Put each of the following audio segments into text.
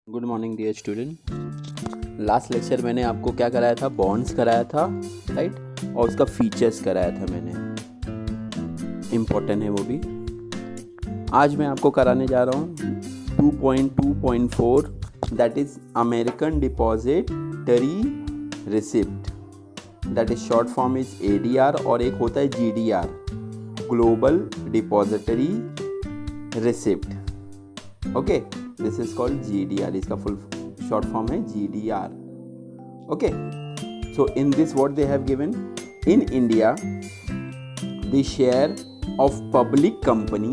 Good morning dear student. Last lecture मैंने आपको क्या कराया था, बॉन्ड्स कराया था, राइट, और उसका फीचर्स कराया था मैंने, इम्पोर्टेंट है वो भी। आज मैं आपको कराने जा रहा हूँ 2.2.4, that is American depository receipt, that is short form is ADR, और एक होता है GDR, global depository receipt. Okay, this is called GDR, इसका फुल शॉर्ट फॉर्म है GDR। Okay, so in this what they have given, in India the share of public company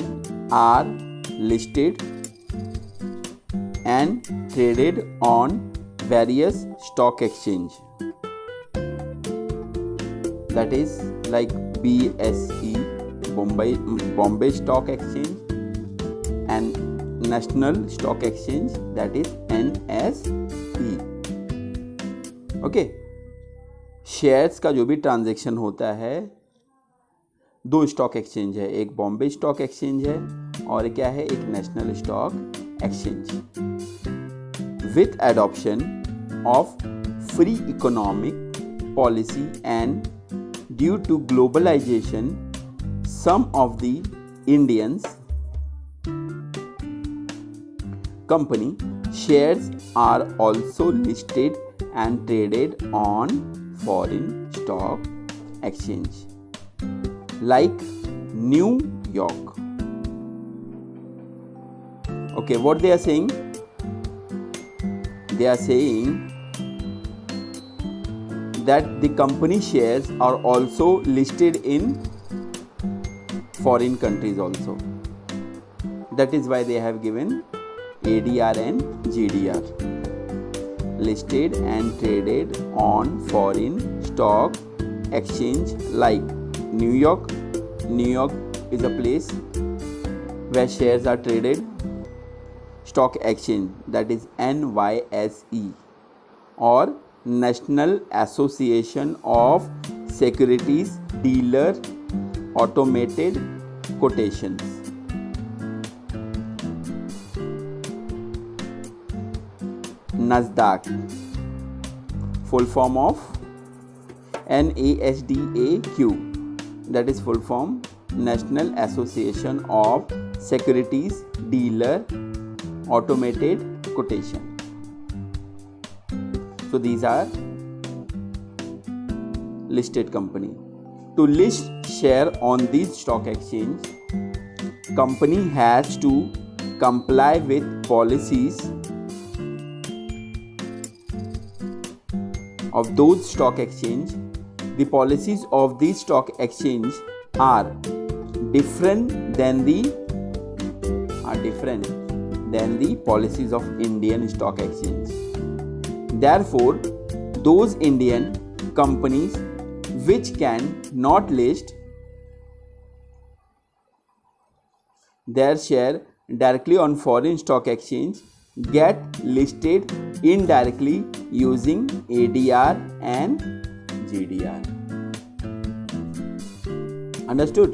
are listed and traded on various stock exchange, that is like BSE, Bombay Stock Exchange, and National Stock Exchange, that is NSE. Okay, shares का जो भी transaction होता है, दो stock exchange है, एक Bombay stock exchange है और क्या है, एक national stock exchange. With adoption of free economic policy and due to globalization, some of the Indians company shares are also listed and traded on foreign stock exchange like New York. Okay, what they are saying? They are saying that the company shares are also listed in foreign countries also. That is why they have given ADR and GDR, listed and traded on foreign stock exchange like New York. New York is a place where shares are traded. Stock exchange, that is NYSE, or National Association of Securities Dealer Automated Quotations. NASDAQ, full form of NASDAQ, that is full form National Association of Securities Dealer Automated Quotation. So these are listed company. To list share on these stock exchange, company has to comply with policies of those stock exchange. The policies of these stock exchange are different than the policies of Indian Stock Exchange. Therefore, those Indian companies which can not list their share directly on foreign stock exchange get listed indirectly using ADR and GDR. Understood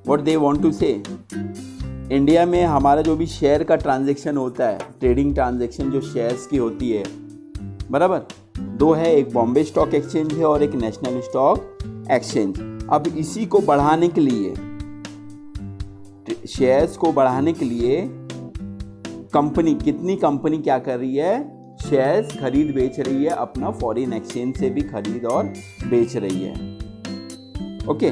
what they want to say? India में हमारा जो भी share का transaction होता है, trading transaction जो shares की होती है, बराबर, दो है, एक बॉम्बे स्टॉक एक्सचेंज है और एक नेशनल स्टॉक एक्सचेंज। अब इसी को बढ़ाने के लिए, शेयर्स को बढ़ाने के लिए कितनी कंपनी क्या कर रही है, शेयर्स खरीद बेच रही है, अपना फॉरेन एक्सचेंज से भी खरीद और बेच रही है। Okay,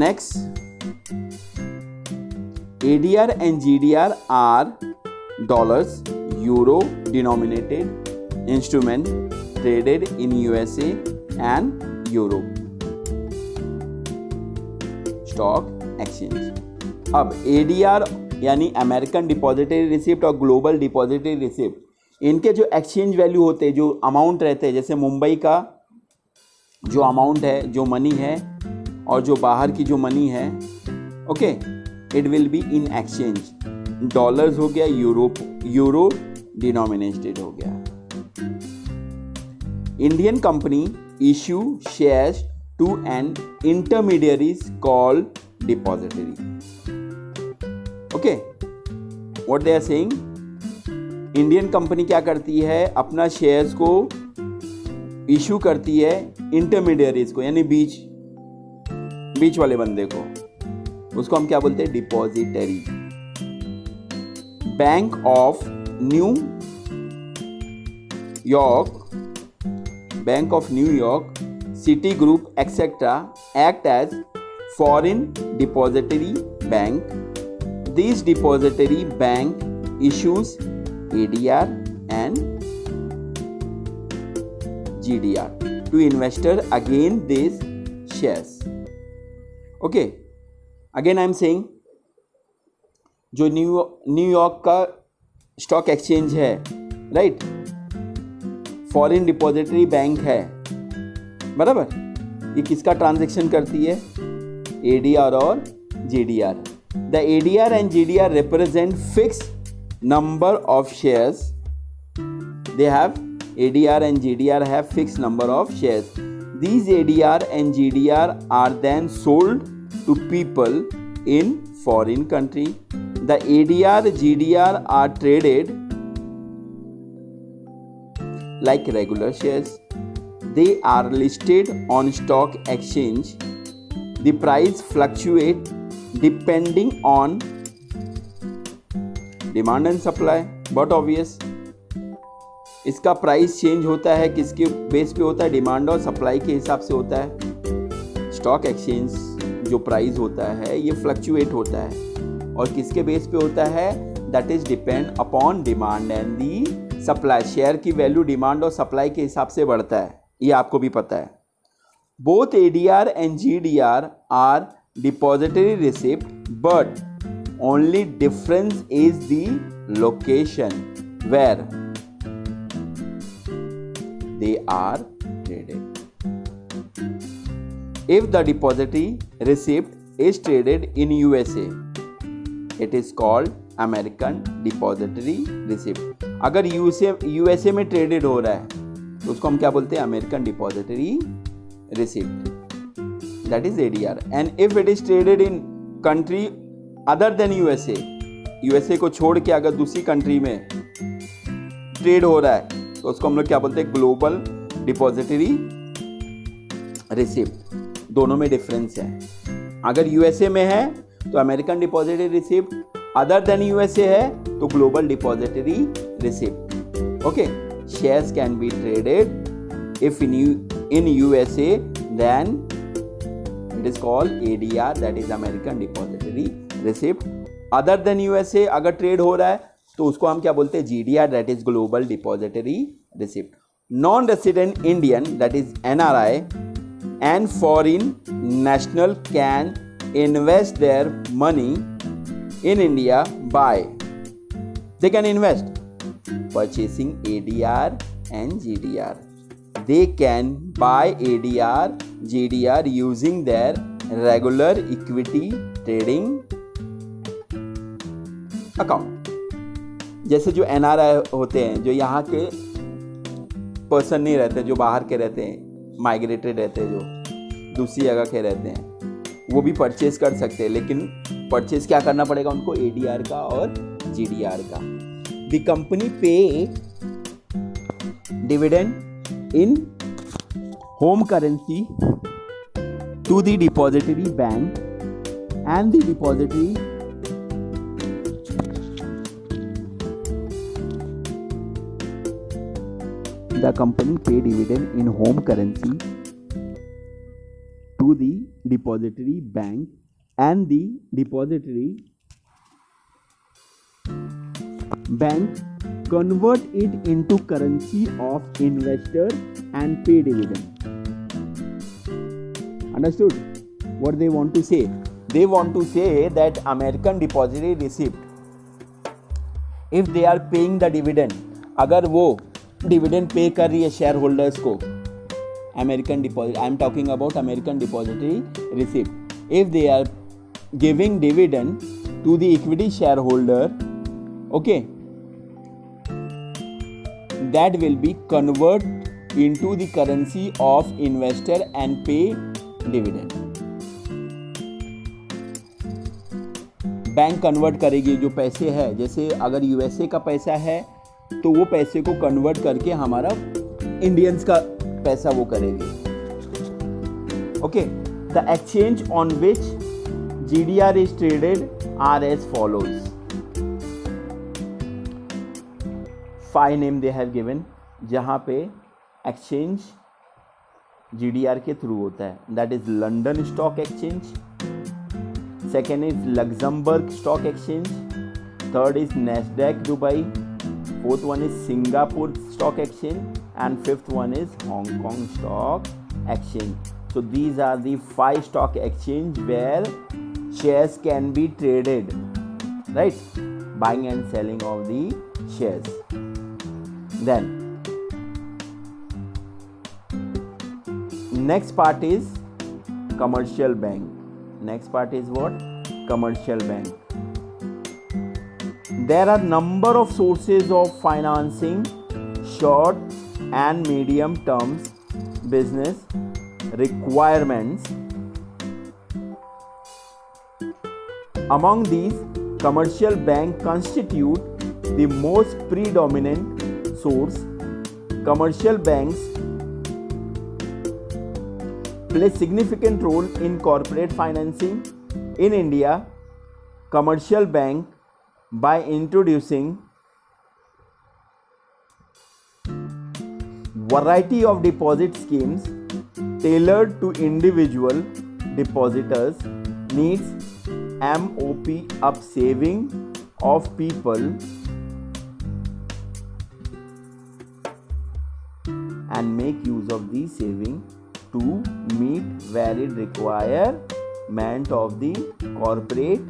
next, ADR and GDR are dollars, euro denominated instrument traded in USA and Europe stock exchange. अब ADR यानी अमेरिकन डिपॉजिटरी रिसिप्ट और ग्लोबल डिपॉजिटरी रिसिप्ट, इनके जो एक्सचेंज वैल्यू होते हैं, जो अमाउंट रहते हैं, जैसे मुंबई का जो अमाउंट है, जो मनी है, और जो बाहर की जो मनी है, okay, it will be in exchange. Dollars हो गया, यूरो डिनोमिनेटेड हो गया। Indian company issue shares to an intermediaries called depository. Okay, what they are saying, Indian company क्या करती है, अपना शेयर्स को इशू करती है इंटरमीडियरीज को, यानी बीच वाले बंदे को, उसको हम क्या बोलते हैं, depository. Bank of New York, city group et cetera act as foreign depository bank. This depository bank issues ADR and GDR to investor against these shares. Okay, again I am saying, जो न्यूयॉर्क का stock exchange है, right, foreign depository bank है, बराबर, ये किसका transaction करती है, ADR और GDR। The ADR and GDR represent fixed number of shares. They have ADR and GDR have fixed number of shares. These ADR and GDR are then sold to people in foreign country. The ADR GDR are traded like regular shares. They are listed on stock exchange. The price fluctuates depending on demand and supply, but obvious इसका price change होता है, किसके base पे होता है, demand और supply के हिसाब से होता है। स्टॉक एक्सचेंज जो प्राइस होता है ये फ्लक्चुएट होता है, और किसके बेस पे होता है, that is depend upon demand and the supply. Share की वैल्यू डिमांड और सप्लाई के हिसाब से बढ़ता है, ये आपको भी पता है। Both ADR and GDR are depository receipt, but only difference is the location where they are traded. If the depository receipt is traded in USA, it is called American Depository Receipt. अगर USA में traded हो रहा है तो उसको हम क्या बोलते हैं, American depository receipt, that is ADR. And if it is traded in country other than USA को छोड़ के अगर दूसरी कंट्री में ट्रेड हो रहा है तो उसको हम लोग क्या बोलते हैं, ग्लोबल डिपॉजिटरी रिसिप्ट। दोनों में डिफरेंस है, अगर यूएसए में है तो American depository receipt, other than USA है तो global depository receipt. Okay, shares can be traded if in USA, then it is called ADR, that is American depository receipt. Other than USA अगर trade हो रहा है तो उसको हम क्या बोलते हैं, GDR, that is global depository receipt. Non resident Indian, that is NRI, and foreign national can invest their money in India by, they can invest purchasing ADR and GDR. They can buy ADR, GDR using their regular equity trading account. जैसे जो NRI होते हैं, जो यहाँ के person नहीं रहते, जो बाहर के रहते हैं, माइग्रेटेड रहते हैं, जो दूसरी जगह के रहते हैं, वो भी परचेज कर सकते हैं, लेकिन परचेज क्या करना पड़ेगा उनको, ADR का और GDR का। The company pay dividend in home currency to the depository bank and the depository the company pay dividend in home currency to the depository bank and the depository bank convert it into currency of investor and pay dividend. Understood what they want to say? They want to say that American depository receipt, if they are paying the dividend, अगर वो dividend pay कर रही है share holders को, American deposit, I am talking about American depository receipt, if they are giving dividend to the equity share holder, okay, that will be convert into the currency of investor and pay dividend. Bank convert करेगी जो पैसे है, जैसे अगर USA का पैसा है तो वो पैसे को कन्वर्ट करके हमारा इंडियंस का पैसा वो करेगी. Okay, the exchange on which GDR is traded are as follows. 5 name they have given जहाँ पे एक्सचेंज GDR के थ्रू होता है. That is London stock exchange, second is Luxembourg stock exchange, third is Nasdaq Dubai, fourth one is Singapore stock exchange and fifth one is Hong Kong stock exchange. So these are the 5 stock exchange where shares can be traded, right? Buying and selling of the shares. Then next part is commercial bank. Next part is what? Commercial bank. There are number of sources of financing short and medium terms business requirements. Among these, commercial bank constitute the most predominant source. Commercial banks play significant role in corporate financing in India. Commercial bank, by introducing variety of deposit schemes tailored to individual depositors' needs, MOP up saving of people and make use of these saving to meet varied requirement of the corporate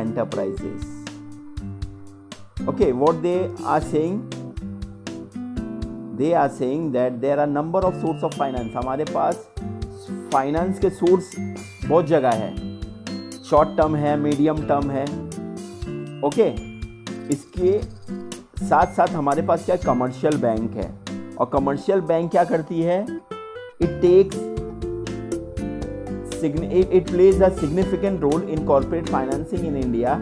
enterprises. Okay, what they are saying? They are saying that there are number of source of finance. हमारे पास finance के source बहुत जगह है. Short term है, medium term है. Okay, इसके साथ साथ हमारे पास क्या कमर्शियल बैंक है. और कमर्शियल बैंक क्या करती है? it plays a significant role in corporate financing in India.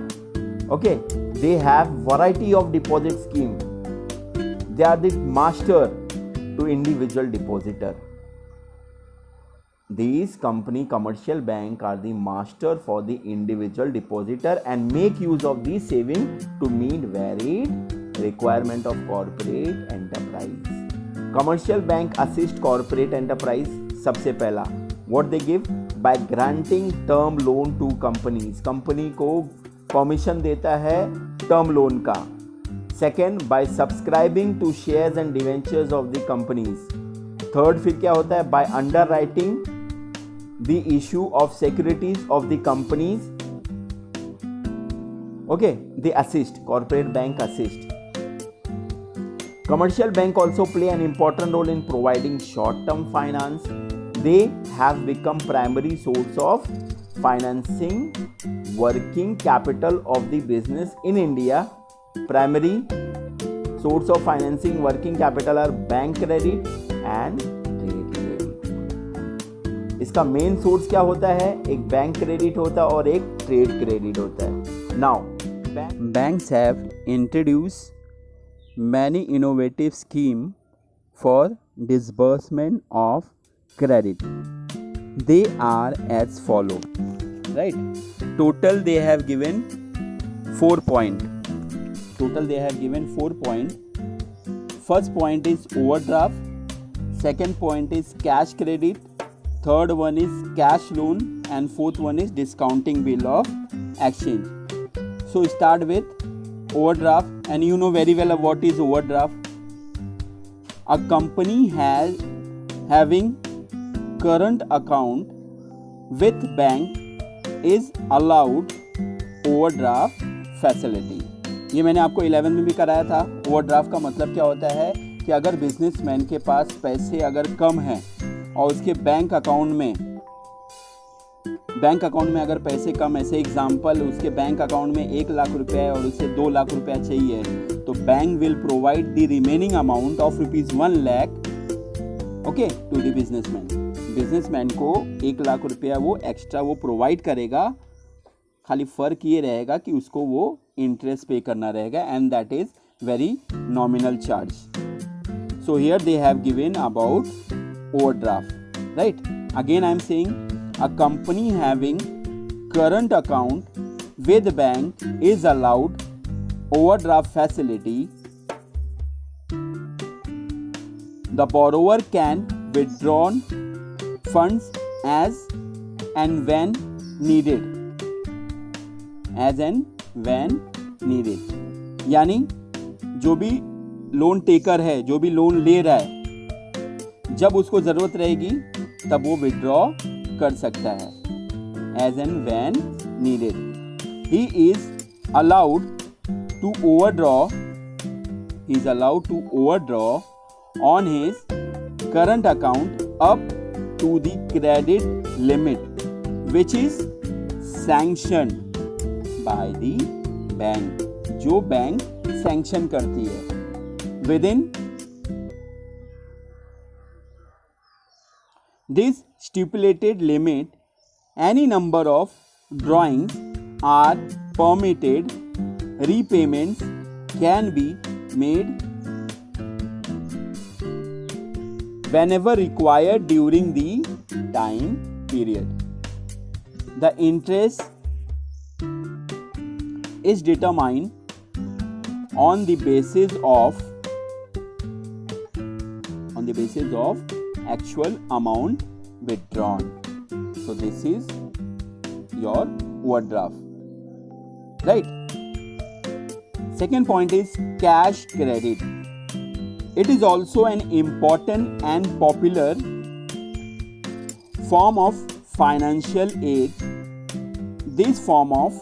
Okay, they have variety of deposit scheme. They are the master to individual depositor. These commercial bank are the master for the individual depositor and make use of these saving to meet varied requirement of corporate enterprise. Commercial bank assist corporate enterprise. सबसे पहला what they give by granting term loan to companies. Company को commission देता है term loan का. Second by subscribing to shares and debentures of the companies. Third फिर क्या होता है? by underwriting the issue of securities of the companies. Okay, they assist. Corporate bank assist. Commercial bank also play an important role in providing short-term finance. They have become primary source of financing working capital of the business in India. Primary source of financing working capital are bank credit and trade credit. इसका main source क्या होता है? एक bank credit होता है और एक trade credit होता है. Now banks have introduced many innovative scheme for disbursement of credit. They are as follow, right? Total they have given 4 point. First point is overdraft, second point is cash credit, third one is cash loan and fourth one is discounting bill of exchange. So start with overdraft, and you know very well what is overdraft. A company having current account with bank is allowed overdraft facility. ये मैंने आपको 11 में भी कराया था. Overdraft का मतलब क्या होता है कि अगर बिजनेसमैन के पास पैसे अगर कम हैं और उसके बैंक अकाउंट में अगर पैसे कम, ऐसे एग्जांपल उसके बैंक अकाउंट में 1 लाख रुपया है और उसे 2 लाख रुपया चाहिए, तो bank will provide the remaining amount of ₹1 lakh okay to the businessman. Businessman को 1 लाख रुपया वो एक्स्ट्रा वो प्रोवाइड करेगा खाली फ़र्क ये रहेगा कि उसको वो इंटरेस्ट पे करना रहेगा, and that is very nominal charge. So here they have given about overdraft, right. Again I am saying a company having current account with bank is allowed overdraft facility. The borrower can withdraw funds as and when needed. As and when needed. यानी जो भी loan taker है, जो भी loan ले रहा है, जब उसको ज़रूरत रहेगी तब वो विड्रॉ कर सकता है. As and when needed. He is allowed to overdraw. He is allowed to overdraw on his current account up to the credit limit, which is sanctioned by the bank. जो बैंक सैंक्शन करती है. Within this stipulated limit, any number of drawings are permitted. Repayments can be made whenever required during the time period. The interest is determined on the basis of actual amount withdrawn. So this is your overdraft, right? Second point is cash credit. It is also an important and popular form of financial aid. This form of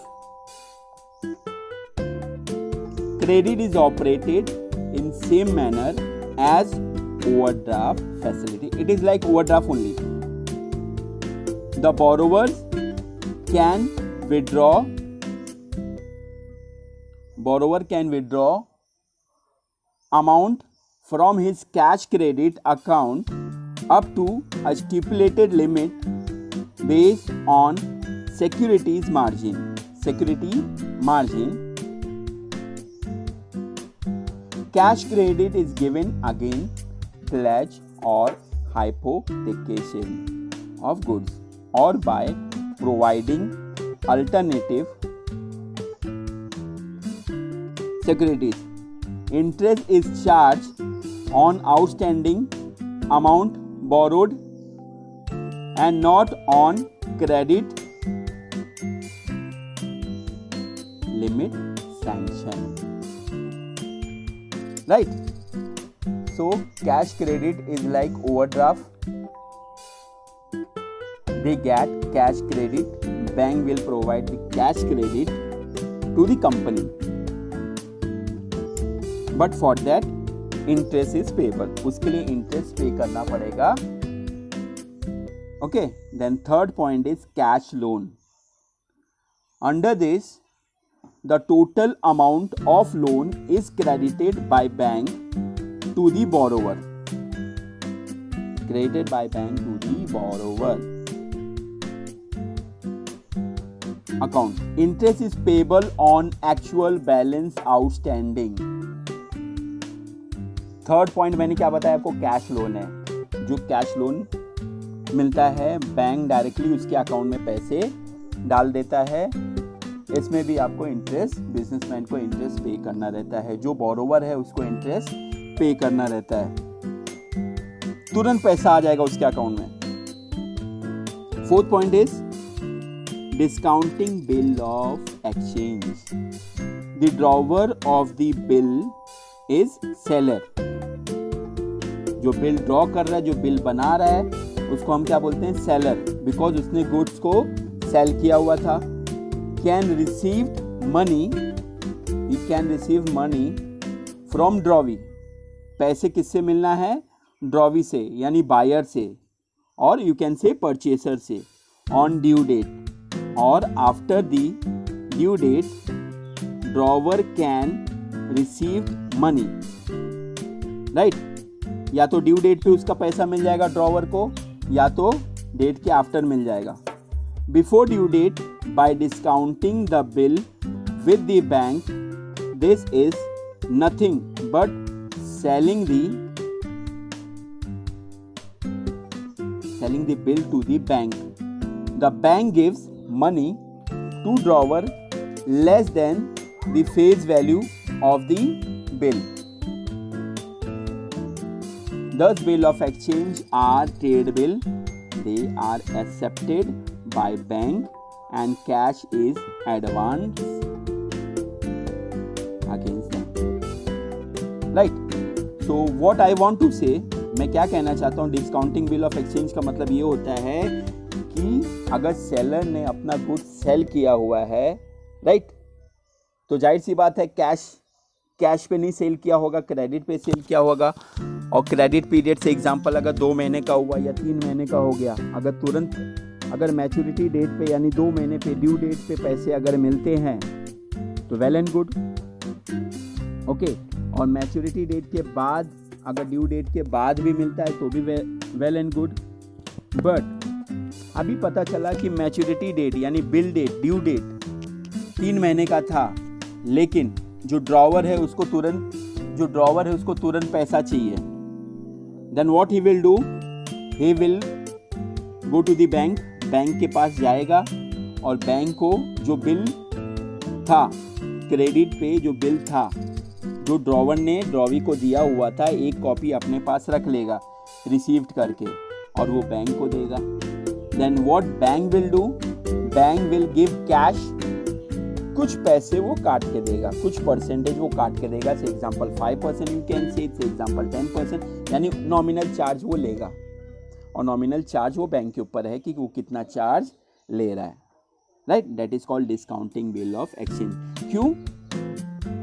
credit is operated in same manner as overdraft facility. It is like overdraft only. The borrowers can withdraw amount from his cash credit account up to a stipulated limit based on security margin. Cash credit is given against pledge or hypothecation of goods, or by providing alternative securities. Interest is charged on outstanding amount borrowed and not on credit limit sanction. Right? So cash credit is like overdraft. They get cash credit. Bank will provide the cash credit to the company. But for that, interest is payable. उसके लिए interest pay करना पड़ेगा. Okay. Then third point is cash loan. Under this, the total amount of loan is credited by bank to the borrower. Credited by bank to the borrower account. Interest is payable on actual balance outstanding. Third point मैंने क्या बताया आपको, cash loan है. जो cash loan मिलता है, bank directly उसके account में पैसे डाल देता है. इसमें भी आपको इंटरेस्ट, बिजनेसमैन को इंटरेस्ट पे करना रहता है. जो बोरोवर है उसको इंटरेस्ट पे करना रहता है. तुरंत पैसा आ जाएगा उसके अकाउंट में. Fourth point is discounting bill of exchange. The drawer of the bill is seller. जो बिल ड्रॉ कर रहा है, जो बिल बना रहा है, उसको हम क्या बोलते हैं, सेलर. बिकॉज उसने गुड्स को सेल किया हुआ था. Can receive money, he can receive money from drawee. पैसे किससे मिलना है, ड्रॉवी से, यानी बायर से, और यू कैन से परचेसर से. ऑन ड्यू डेट और after the due date, drawer can receive money. Right? या तो ड्यू डेट पे उसका पैसा मिल जाएगा ड्रॉवर को, या तो डेट के आफ्टर मिल जाएगा. before due date by discounting the bill with the bank. This is nothing but selling the bill to the bank. The bank gives money to drawer less than the face value of the bill. Thus bill of exchange are trade bill. They are accepted by bank and cash is advance against them. Right? So what I want to say, मैं क्या कहना चाहता हूँ, discounting bill of exchange का मतलब ये होता है कि अगर सेलर ने अपना गुड सेल किया हुआ है, राइट, तो जाहिर सी बात है कैश पे नहीं सेल किया होगा, क्रेडिट पे सेल किया होगा. और क्रेडिट पीरियड से एग्जांपल अगर 2 महीने का हुआ या 3 महीने का हो गया, अगर मैच्योरिटी डेट पे यानी 2 महीने पे ड्यू डेट पे पैसे अगर मिलते हैं तो वेल एंड गुड. ओके, और मैच्योरिटी डेट के बाद अगर ड्यू डेट के बाद भी मिलता है तो भी वेल एंड गुड. बट अभी पता चला कि मैच्योरिटी डेट यानी बिल डेट, ड्यू डेट 3 महीने का था, लेकिन जो ड्रॉवर है उसको तुरंत पैसा चाहिए. Then what he will do, he will go to the bank के पास जाएगा और बैंक को जो बिल था, क्रेडिट पे जो बिल था, जो ड्रॉवर ने ड्रॉवी को दिया हुआ था, एक कॉपी अपने पास रख लेगा रिसीव्ड करके और वो बैंक को देगा. Then what bank will do, bank will give cash, कुछ पैसे वो काट के देगा, कुछ परसेंटेज वो काट के देगा. से एग्जांपल 5% यू कैन से, एग्जांपल 10%, यानी नॉमिनल चार्ज वो लेगा. और नॉमिनल चार्ज वो बैंक के ऊपर है कि वो कितना चार्ज ले रहा है. Right, that is called discounting bill of exchange. क्यों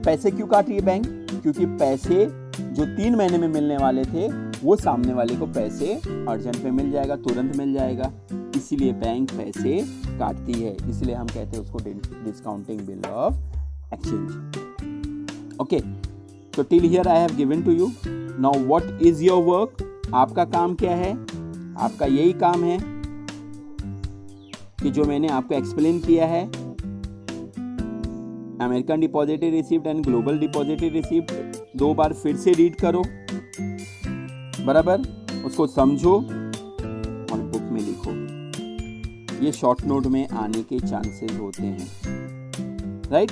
पैसे क्यों काट रही है बैंक? क्योंकि पैसे जो 3 महीने में मिलने वाले थे वो सामने वाले को पैसे अर्जेंट पे मिल जाएगा, तुरंत मिल जाएगा, इसीलिए बैंक पैसे काटती है. इसलिए हम कहते हैं उसको discounting bill of exchange. Okay, so till here I have given to you. Now what is your work? आपका काम क्या है? आपका यही काम है कि जो मैंने आपको एक्सप्लेन किया है, American depository receipt and global depository receipt 2 बार फिर से रीड करो, बराबर, उसको समझो और बुक में लिखो. ये शॉर्ट नोट में आने के चांसेस होते हैं. राइट,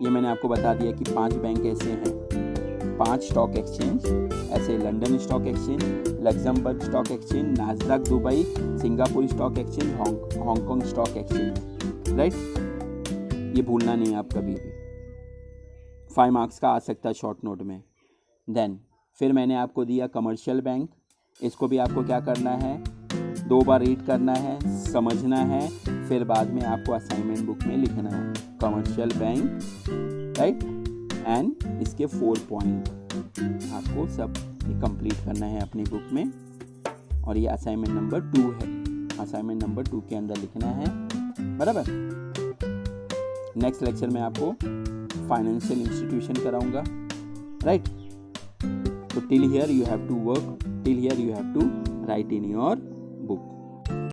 ये मैंने आपको बता दिया कि 5 बैंक ऐसे हैं, 5 स्टॉक एक्सचेंज ऐसे, London stock exchange, Luxembourg stock exchange, Nasdaq Dubai, Singapore stock exchange, Hong Kong stock exchange. Right, ये भूलना नहीं है आप कभी भी. 5 मार्क्स का आ सकता है शॉर्ट नोट में. देन फिर मैंने आपको दिया कमर्शियल बैंक. इसको भी आपको क्या करना है, 2 बार रीड करना है, समझना है, फिर बाद में आपको असाइनमेंट बुक में लिखना है कमर्शियल बैंक. राइट, एंड इसके 4 पॉइंट आपको सब कंप्लीट करना है अपनी बुक में. और ये असाइनमेंट नंबर 2 है, असाइनमेंट नंबर 2 के अंदर लिखना है, बराबर. नेक्स्ट लेक्चर में आपको फाइनेंशियल इंस्टीट्यूशन कराऊंगा. राइट, तो till here you have to work, till here you have to write in your book.